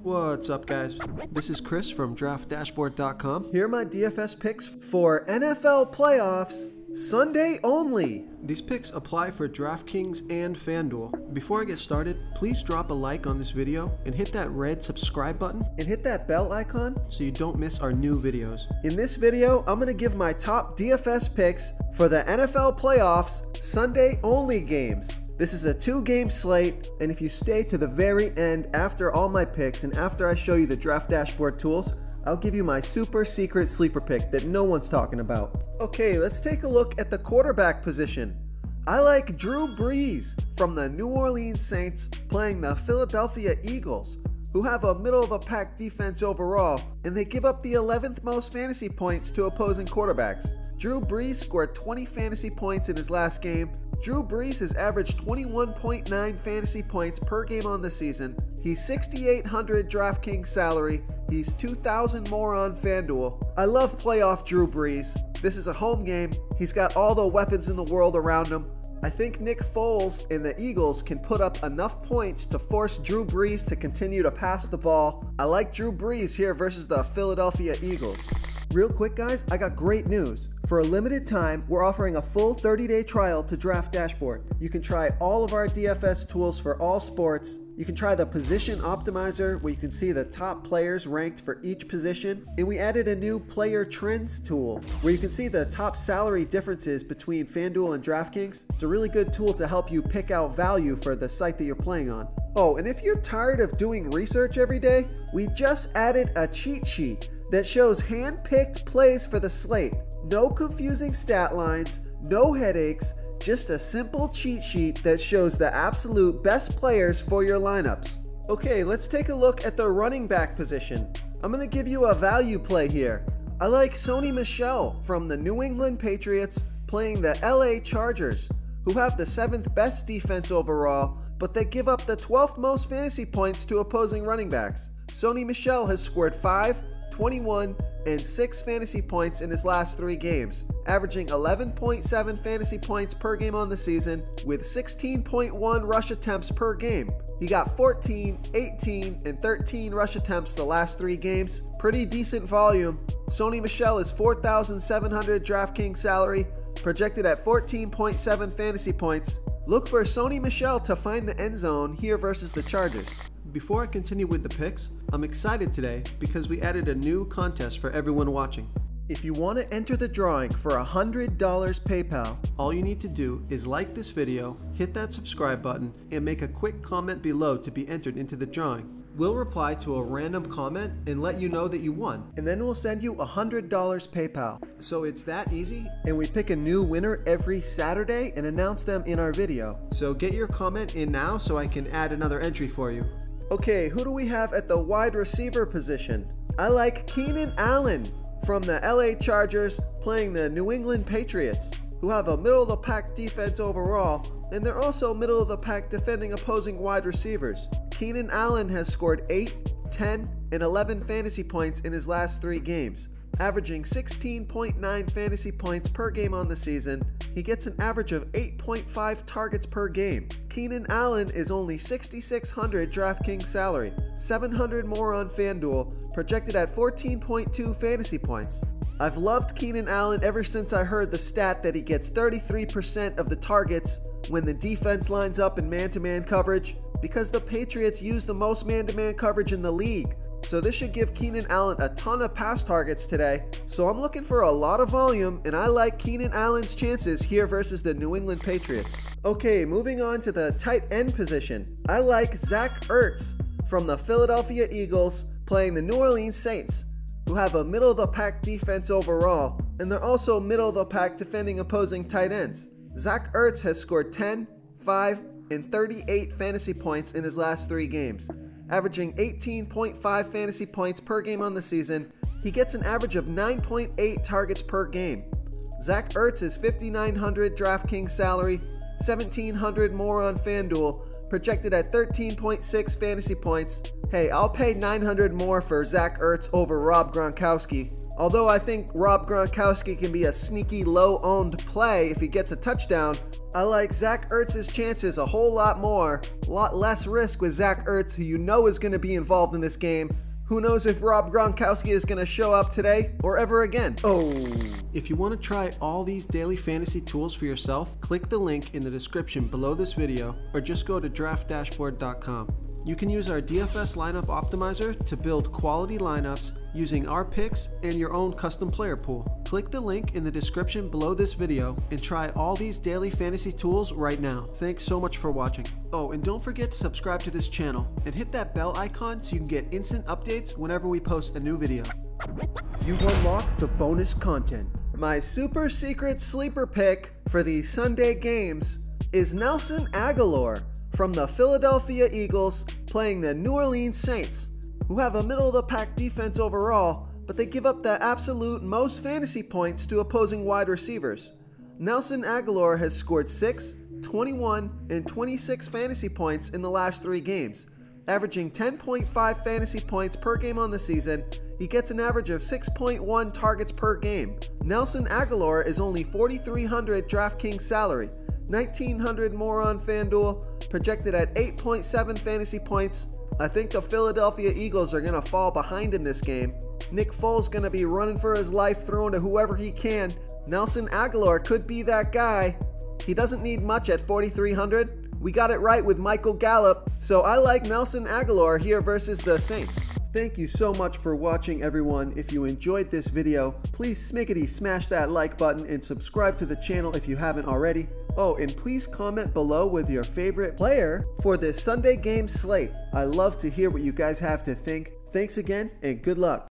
What's up, guys? This is Chris from DraftDashboard.com. Here are my DFS picks for NFL playoffs Sunday only. These picks apply for DraftKings and FanDuel. Before I get started, please drop a like on this video and hit that red subscribe button and hit that bell icon so you don't miss our new videos. In this video, I'm going to give my top DFS picks for the NFL playoffs Sunday only games. This is a 2-game slate, and if you stay to the very end after all my picks and after I show you the Draft Dashboard tools, I'll give you my super secret sleeper pick that no one's talking about. Okay, let's take a look at the quarterback position. I like Drew Brees from the New Orleans Saints playing the Philadelphia Eagles, who have a middle-of-the-pack defense overall, and they give up the 11th most fantasy points to opposing quarterbacks. Drew Brees scored 20 fantasy points in his last game. Drew Brees has averaged 21.9 fantasy points per game on the season. He's $6,800 DraftKings salary. He's $2,000 more on FanDuel. I love playoff Drew Brees. This is a home game. He's got all the weapons in the world around him. I think Nick Foles and the Eagles can put up enough points to force Drew Brees to continue to pass the ball. I like Drew Brees here versus the Philadelphia Eagles. Real quick, guys, I got great news. For a limited time, we're offering a full 30-day trial to Draft Dashboard. You can try all of our DFS tools for all sports. You can try the Position Optimizer, where you can see the top players ranked for each position. And we added a new Player Trends tool, where you can see the top salary differences between FanDuel and DraftKings. It's a really good tool to help you pick out value for the site that you're playing on. Oh, and if you're tired of doing research every day, we just added a cheat sheet that shows hand-picked plays for the slate. No confusing stat lines, no headaches, just a simple cheat sheet that shows the absolute best players for your lineups. Okay, let's take a look at the running back position. I'm going to give you a value play here. I like Sony Michel from the New England Patriots playing the LA Chargers, who have the 7th best defense overall, but they give up the 12th most fantasy points to opposing running backs. Sony Michel has scored 5, 21, and 6 fantasy points in his last 3 games, averaging 11.7 fantasy points per game on the season with 16.1 rush attempts per game. He got 14, 18, and 13 rush attempts the last 3 games. Pretty decent volume. Sony Michel is $4,700 DraftKings salary, projected at 14.7 fantasy points. Look for Sony Michel to find the end zone here versus the Chargers. Before I continue with the picks, I'm excited today because we added a new contest for everyone watching. If you want to enter the drawing for $100 PayPal, all you need to do is like this video, hit that subscribe button, and make a quick comment below to be entered into the drawing. We'll reply to a random comment and let you know that you won, and then we'll send you $100 PayPal. So it's that easy, and we pick a new winner every Saturday and announce them in our video. So get your comment in now so I can add another entry for you. Okay, who do we have at the wide receiver position? I like Keenan Allen from the LA Chargers playing the New England Patriots, who have a middle-of-the-pack defense overall, and they're also middle-of-the-pack defending opposing wide receivers. Keenan Allen has scored 8, 10, and 11 fantasy points in his last 3 games, averaging 16.9 fantasy points per game on the season. He gets an average of 8.5 targets per game. Keenan Allen is only $6,600 DraftKings salary, $700 more on FanDuel, projected at 14.2 fantasy points. I've loved Keenan Allen ever since I heard the stat that he gets 33% of the targets when the defense lines up in man-to-man coverage, because the Patriots use the most man-to-man coverage in the league. So this should give Keenan Allen a ton of pass targets today. So I'm looking for a lot of volume, and I like Keenan Allen's chances here versus the New England Patriots. Okay, moving on to the tight end position. I like Zach Ertz from the Philadelphia Eagles playing the New Orleans Saints, who have a middle-of-the-pack defense overall, and they're also middle-of-the-pack defending opposing tight ends. Zach Ertz has scored 10, 5, and 38 fantasy points in his last 3 games, averaging 18.5 fantasy points per game on the season. He gets an average of 9.8 targets per game. Zach Ertz is $5,900 DraftKings salary, $1,700 more on FanDuel, projected at 13.6 fantasy points. Hey, I'll pay $900 more for Zach Ertz over Rob Gronkowski. Although I think Rob Gronkowski can be a sneaky low-owned play if he gets a touchdown, I like Zach Ertz's chances a whole lot more. A lot less risk with Zach Ertz, who you know is going to be involved in this game. Who knows if Rob Gronkowski is going to show up today or ever again. Oh. If you want to try all these daily fantasy tools for yourself, click the link in the description below this video or just go to draftdashboard.com. You can use our DFS lineup optimizer to build quality lineups using our picks and your own custom player pool. Click the link in the description below this video and try all these daily fantasy tools right now. Thanks so much for watching. Oh, and don't forget to subscribe to this channel and hit that bell icon so you can get instant updates whenever we post a new video. You've unlocked the bonus content. My super secret sleeper pick for the Sunday games is Nelson Agholor from the Philadelphia Eagles playing the New Orleans Saints, who have a middle-of-the-pack defense overall, but they give up the absolute most fantasy points to opposing wide receivers. Nelson Agholor has scored 6, 21, and 26 fantasy points in the last 3 games, averaging 10.5 fantasy points per game on the season. He gets an average of 6.1 targets per game. Nelson Agholor is only $4,300 DraftKings salary, $1,900 more on FanDuel, projected at 8.7 fantasy points. I think the Philadelphia Eagles are going to fall behind in this game. Nick Foles going to be running for his life, throwing to whoever he can. Nelson Agholor could be that guy. He doesn't need much at $4,300. We got it right with Michael Gallup, so I like Nelson Agholor here versus the Saints. Thank you so much for watching, everyone. If you enjoyed this video, please smickety smash that like button and subscribe to the channel if you haven't already. Oh, and please comment below with your favorite player for this Sunday game slate. I love to hear what you guys have to think. Thanks again, and good luck.